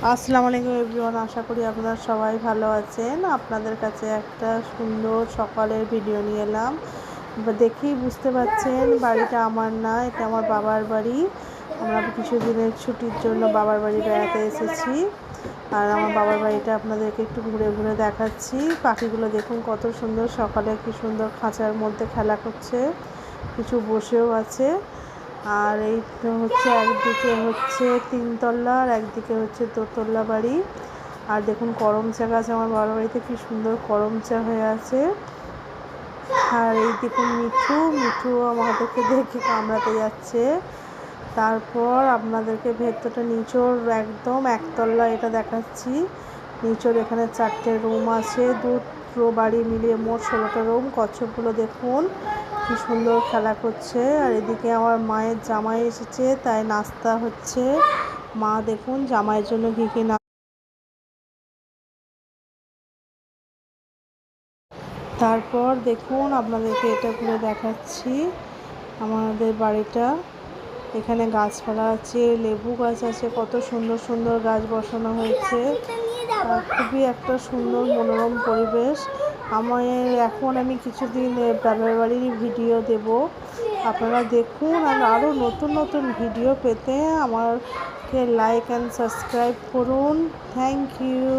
আসসালামু আলাইকুম এভরিওয়ান, আশা করি আপনারা সবাই ভালো আছেন। আপনাদের কাছে একটা সুন্দর সকালের ভিডিও নিয়ে এলাম। দেখেই বুঝতে পারছেন বাড়িটা আমার না, এটা আমার বাবার বাড়ি। আমরা কিছুদিনের ছুটির জন্য বাবার বাড়ি বেড়াতে এসেছি। আর আমার বাবার বাড়িটা আপনাদেরকে একটু ঘুরে ঘুরে দেখাচ্ছি। পাখিগুলো দেখুন কত সুন্দর, সকালে কি সুন্দর খাঁচার মধ্যে খেলা করছে, কিছু বসেও আছে। আর এই হচ্ছে একদিকে হচ্ছে তিনতলা আর একদিকে হচ্ছে দোতলা বাড়ি। আর দেখুন করমচা গাছ আমার বাবার বাড়িতে কি সুন্দর করমচা হয়ে আছে। আর এই দেখুন মিঠু আমাদেরকে দেখে কামড়াতে যাচ্ছে। তারপর আপনাদেরকে ভেতরটা নিচোর একদম একতলা এটা দেখাচ্ছি। নিচোর এখানে 4টে রুম আছে, দুটো বাড়ি মিলিয়ে মোট 16টা রুম। কচ্ছপগুলো দেখুন কি সুন্দর খেলা করছে। আর এদিকে আমার মায়ের জামাই এসেছে, তাই নাস্তা হচ্ছে। মা দেখুন জামাইয়ের জন্য কী কী না। তারপর দেখুন আপনাদেরকে এটা ঘুরে দেখাচ্ছি আমাদের বাড়িটা। এখানে গাছপালা আছে, লেবু গাছ আছে, কত সুন্দর সুন্দর গাছ বসানো হয়েছে। খুবই একটা সুন্দর মনোরম পরিবেশ। এখন আমি কিছুদিন বাবার বাড়ির ভিডিও দেব, আপনারা দেখুন। আর আরও নতুন নতুন ভিডিও পেতে আমাকে লাইক অ্যান্ড সাবস্ক্রাইব করুন। Thank you.